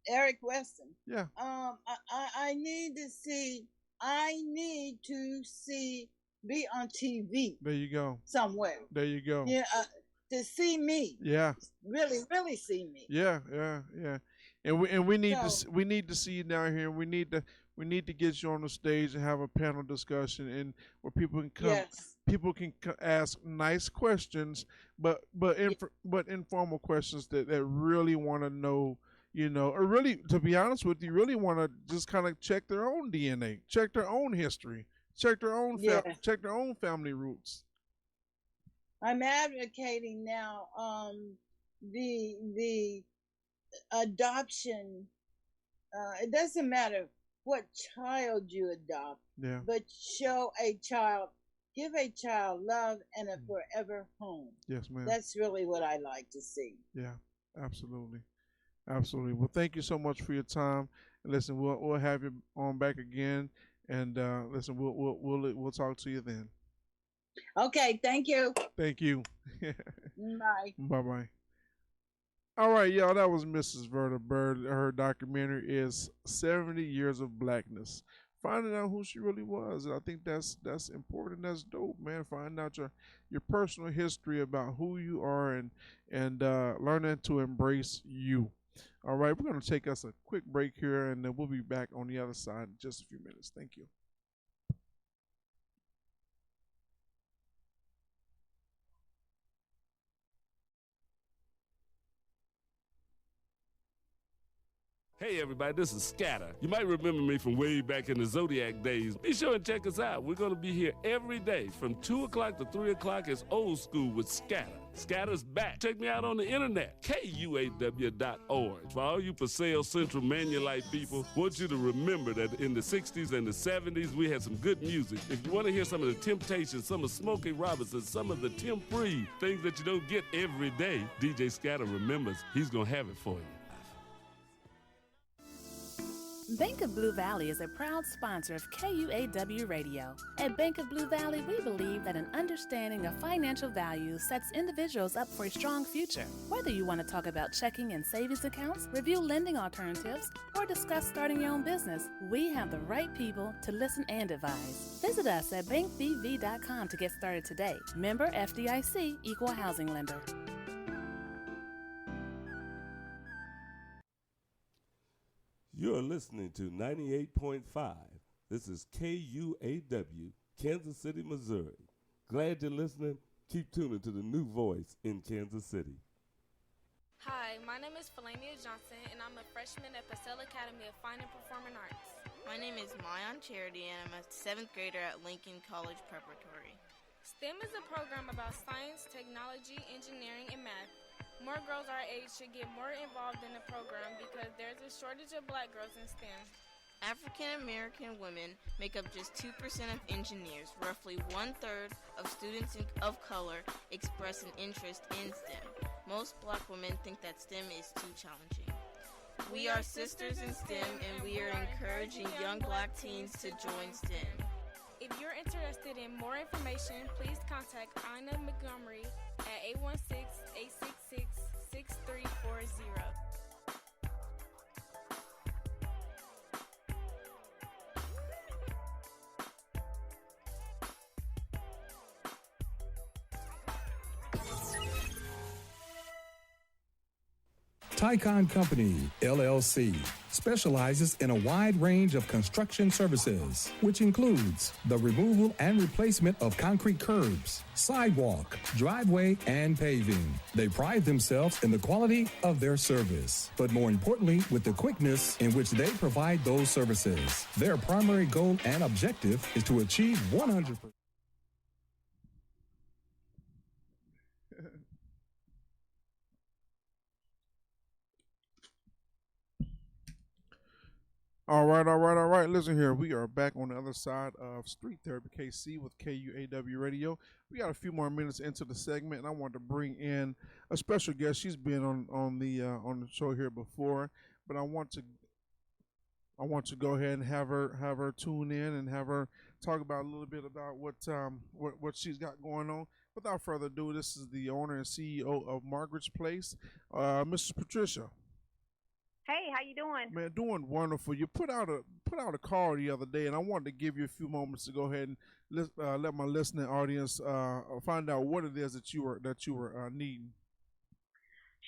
S4: Eric Weston.
S2: Yeah.
S4: I need to see. I need to see. Be on TV.
S2: There you go.
S4: Somewhere.
S2: There you go.
S4: Yeah. To see me.
S2: Yeah.
S4: Really, really see me.
S2: Yeah. And we need to see you down here. We need to get you on the stage and have a panel discussion, and where people can come.
S4: Yes.
S2: People can ask nice questions, but informal questions that really want to know, or really, to be honest with you, really want to just kind of check their own DNA, check their own history, check their own check their own family roots.
S4: I'm advocating now the adoption. It doesn't matter what child you adopt, but give a child love and a forever home.
S2: Yes, ma'am.
S4: That's really what I like to see.
S2: Yeah, absolutely. Well, thank you so much for your time. And listen, we'll have you on back again, and listen, we'll talk to you then.
S4: Okay, thank you.
S2: Thank you.
S4: Bye.
S2: Bye-bye. All right, y'all, that was Mrs. Verda Bird. Her documentary is 70 Years of Blackness. Finding out who she really was. And I think that's important. That's dope, man. Find out your personal history about who you are and learning to embrace you. All right, we're going to take us a quick break here, and then we'll be back on the other side in just a few minutes. Thank you.
S5: Hey everybody, this is Scatter. You might remember me from way back in the Zodiac days. Be sure and check us out. We're going to be here every day from 2 o'clock to 3 o'clock. It's old school with Scatter. Scatter's back. Check me out on the internet, KUAW.org. For all you Paseo Central Manulite people, want you to remember that in the 60s and the 70s, we had some good music. If you want to hear some of the Temptations, some of Smokey Robinson, some of the Tim Freed, things that you don't get every day, DJ Scatter remembers he's going to have it for you.
S6: Bank of Blue Valley is a proud sponsor of KUAW Radio. At Bank of Blue Valley, we believe that an understanding of financial values sets individuals up for a strong future. Whether you want to talk about checking and savings accounts, review lending alternatives, or discuss starting your own business, we have the right people to listen and advise. Visit us at bankbv.com to get started today. Member FDIC, Equal Housing Lender.
S5: You're listening to 98.5. This is KUAW, Kansas City, Missouri. Glad you're listening. Keep tuning to the new voice in Kansas City.
S7: Hi, my name is Felania Johnson, and I'm a freshman at Pacell Academy of Fine and Performing Arts.
S8: My name is Mayan Charity, and I'm a 7th grader at Lincoln College Preparatory.
S7: STEM is a program about science, technology, engineering, and math. More girls our age should get more involved in the program because there's a shortage of black girls in STEM.
S8: African American women make up just 2% of engineers. Roughly 1/3 of students of color express an interest in STEM. Most black women think that STEM is too challenging. We are sisters in STEM, and we are encouraging young black teens to join STEM.
S7: If you're interested in more information, please contact Ina Montgomery at 816-866-6340.
S9: Tycon Company, LLC, specializes in a wide range of construction services, which includes the removal and replacement of concrete curbs, sidewalk, driveway, and paving. They pride themselves in the quality of their service, but more importantly, with the quickness in which they provide those services. Their primary goal and objective is to achieve 100%.
S2: All right. Listen here. We are back on the other side of Street Therapy KC with KUAW Radio. We got a few more minutes into the segment, and I want to bring in a special guest. She's been on the show here before, but I want to go ahead and have her tune in and have her talk about a little bit about what she's got going on. Without further ado, this is the owner and CEO of Margaret's Place, Mrs. Patricia.
S11: Hey, how you doing?
S2: Man, doing wonderful. You put out a call the other day, and I wanted to give you a few moments to go ahead and let my listening audience find out what it is that you were needing.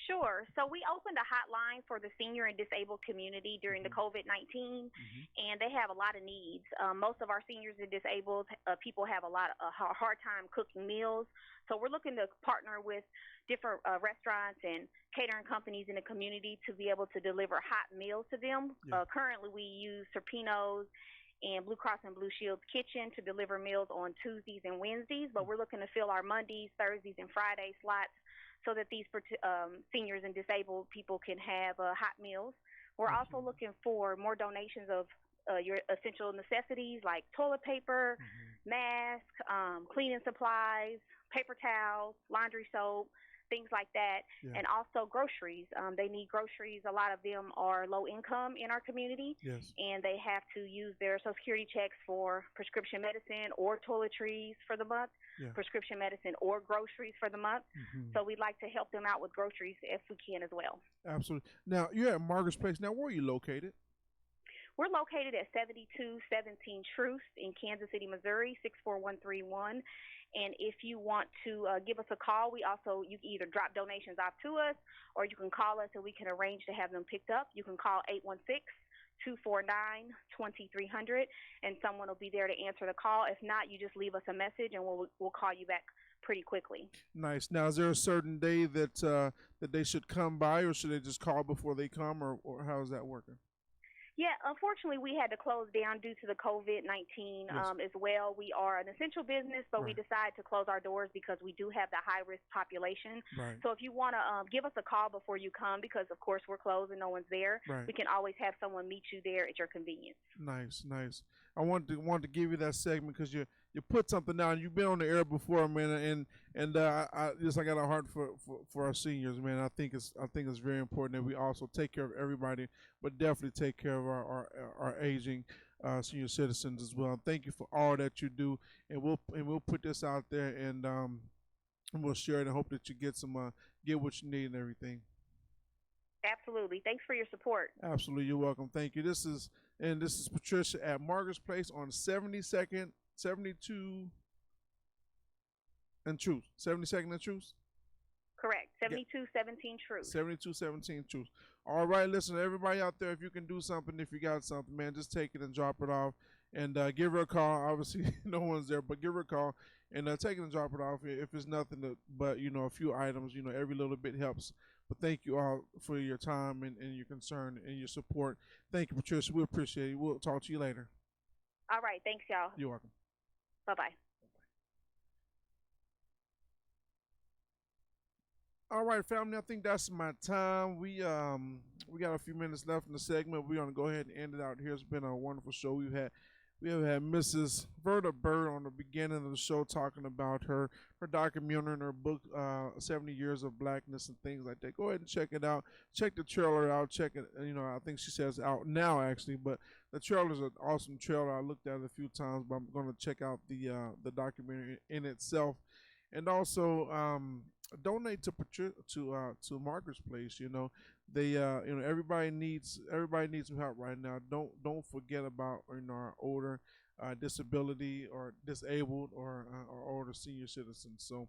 S11: Sure. So we opened a hotline for the senior and disabled community during the COVID-19, and they have a lot of needs. Most of our seniors and disabled people have a hard time cooking meals. So we're looking to partner with different restaurants and catering companies in the community to be able to deliver hot meals to them. Yeah. Currently, we use Serpino's and Blue Cross and Blue Shield's kitchen to deliver meals on Tuesdays and Wednesdays, but we're looking to fill our Mondays, Thursdays, and Friday slots so that these seniors and disabled people can have hot meals. We're also looking for more donations of your essential necessities like toilet paper, masks, cleaning supplies, paper towels, laundry soap, things like that, and also groceries. They need groceries. A lot of them are low income in our community, and they have to use their Social Security checks for prescription medicine or toiletries for the month, prescription medicine or groceries for the month. So we'd like to help them out with groceries if we can as well. Absolutely.
S2: Now, you're at Margaret's Place. Now, where are you located?
S11: We're located at 7217 Truth in Kansas City, Missouri, 64131. And if you want to give us a call, you can either drop donations off to us, or you can call us and we can arrange to have them picked up. You can call 816-249-2300, and someone will be there to answer the call. If not, you just leave us a message, and we'll call you back pretty quickly.
S2: Nice. Now, is there a certain day that they should come by, or should they just call before they come, or how is that working?
S11: Yeah, unfortunately, we had to close down due to the COVID-19 as well. We are an essential business, but we decided to close our doors because we do have the high-risk population. So if you want to give us a call before you come, because, of course, we're closed and no one's there, we can always have someone meet you there at your convenience.
S2: Nice. I wanted to give you that segment because you put something down. You've been on the air before, man, and I got a heart for our seniors, man. I think it's very important that we also take care of everybody, but definitely take care of our aging senior citizens as well. Thank you for all that you do, and we'll put this out there and we'll share it and hope that you get what you need and everything.
S11: Absolutely. Thanks for your support.
S2: Absolutely. You're welcome. Thank you. This is Patricia at Margaret's Place on 72nd and Truth. 72nd and Truth?
S11: Correct. 7217 Truth.
S2: 7217 Truth. All right, listen, everybody out there, if you can do something, if you got something, man, just take it and drop it off. And give her a call. Obviously, no one's there, but give her a call and take it and drop it off. If it's nothing but a few items, every little bit helps. But thank you all for your time and your concern and your support. Thank you, Patricia. We appreciate it. We'll talk to you later.
S11: All right. Thanks, y'all.
S2: You're welcome.
S11: Bye-bye.
S2: All right, family. I think that's my time. We got a few minutes left in the segment. We're gonna go ahead and end it out here. It's been a wonderful show. We have had Mrs. Verda Bird on the beginning of the show talking about her documentary and her book, 70 Years of Blackness and things like that. Go ahead and check it out. Check the trailer out. Check it. I think she says out now actually, but the trailer is an awesome trailer. I looked at it a few times, but I'm going to check out the documentary in itself, and also donate to Margaret's Place. They everybody needs some help right now. Don't forget about our older, disability or disabled or older senior citizens. So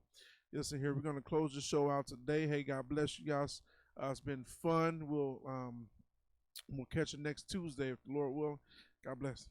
S2: listen here, we're gonna close the show out today. Hey, God bless you guys. It's been fun. We'll catch you next Tuesday if the Lord will. God bless.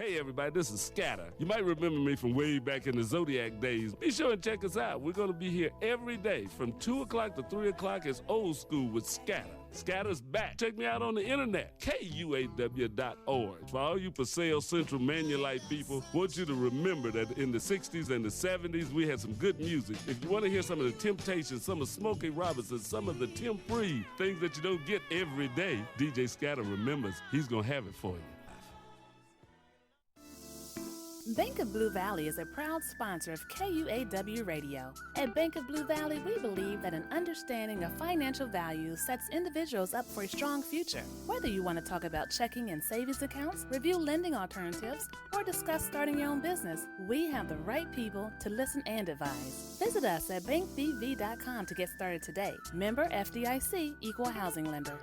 S5: Hey everybody, this is Scatter. You might remember me from way back in the Zodiac days. Be sure and check us out. We're going to be here every day from 2 o'clock to 3 o'clock. It's old school with Scatter. Scatter's back. Check me out on the internet, KUAW.org. For all you Paseo Central Manulite people, want you to remember that in the 60s and the 70s, we had some good music. If you want to hear some of the Temptations, some of Smokey Robinson, some of the Tim Free, things that you don't get every day, DJ Scatter remembers he's going to have it for you.
S6: Bank of Blue Valley is a proud sponsor of KUAW Radio. At Bank of Blue Valley, we believe that an understanding of financial value sets individuals up for a strong future. Whether you want to talk about checking and savings accounts, review lending alternatives, or discuss starting your own business, we have the right people to listen and advise. Visit us at bankbv.com to get started today. Member FDIC, Equal Housing Lender.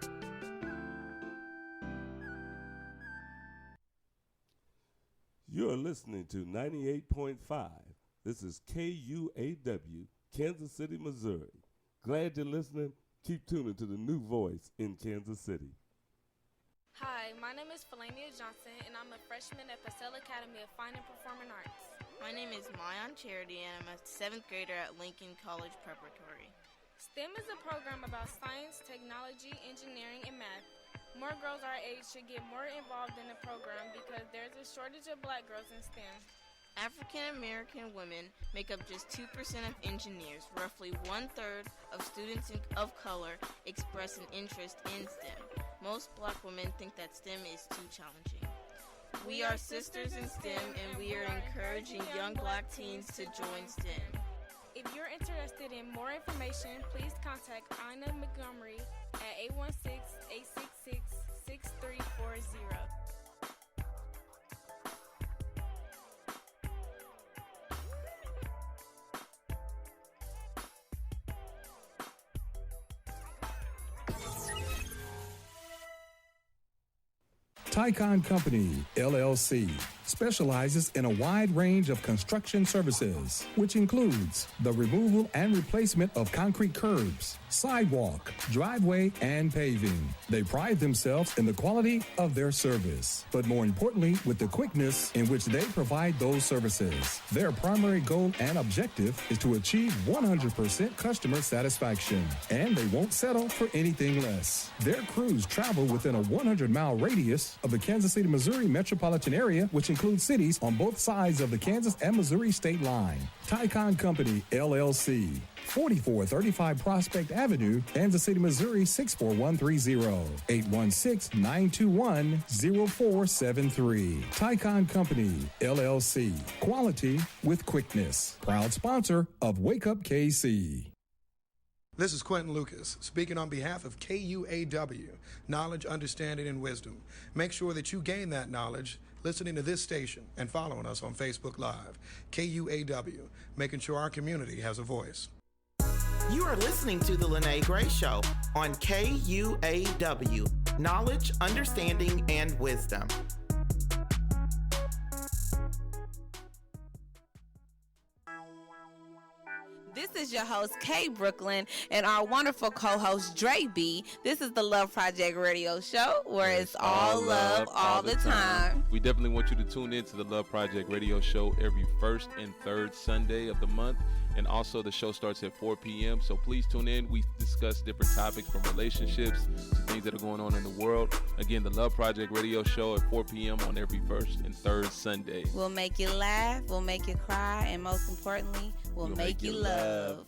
S5: You're listening to 98.5. This is KUAW, Kansas City, Missouri. Glad you're listening. Keep tuning to the new voice in Kansas City.
S7: Hi, my name is Felania Johnson, and I'm a freshman at Purcell Academy of Fine and Performing Arts.
S8: My name is Mayan Charity, and I'm a 7th grader at Lincoln College Preparatory.
S7: STEM is a program about science, technology, engineering, and math. More girls our age should get more involved in the program because there's a shortage of black girls in STEM.
S8: African American women make up just 2% of engineers. Roughly 1/3 of students of color express an interest in STEM. Most black women think that STEM is too challenging. We are sisters in STEM, and we are encouraging young black teens to join STEM.
S7: If you're interested in more information, please contact Ina Montgomery at 816-866-6340.
S9: Tycon Company, LLC, specializes in a wide range of construction services, which includes the removal and replacement of concrete curbs, sidewalk, driveway, and paving. They pride themselves in the quality of their service, but more importantly, with the quickness in which they provide those services. Their primary goal and objective is to achieve 100% customer satisfaction, and they won't settle for anything less. Their crews travel within a 100-mile radius of the Kansas City, Missouri metropolitan area, which includes cities on both sides of the Kansas and Missouri state line. Tycon Company, LLC, 4435 Prospect Avenue, Kansas City, Missouri, 64130, 816-921-0473. Tycon Company, LLC, quality with quickness. Proud sponsor of Wake Up KC.
S12: This is Quentin Lucas, speaking on behalf of KUAW, Knowledge, Understanding, and Wisdom. Make sure that you gain that knowledge listening to this station and following us on Facebook Live. KUAW, making sure our community has a voice.
S13: You are listening to The Lene Gray Show on KUAW, Knowledge, Understanding, and Wisdom.
S14: This is your host, Kay Brooklyn, and our wonderful co-host, Dre B. This is the Love Project Radio Show, where it's all love, all the time.
S15: We definitely want you to tune in to the Love Project Radio Show every first and third Sunday of the month. And also the show starts at 4 p.m. So please tune in. We discuss different topics from relationships to things that are going on in the world. Again, the Love Project Radio Show at 4 p.m. on every first and third Sunday.
S14: We'll make you laugh, we'll make you cry, and most importantly, we'll make you love.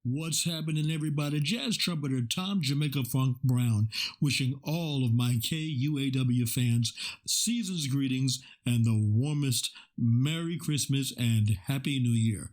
S16: What's happening, everybody? Jazz trumpeter Tom Jamaica Funk Brown wishing all of my KUAW fans season's greetings and the warmest Merry Christmas and Happy New Year.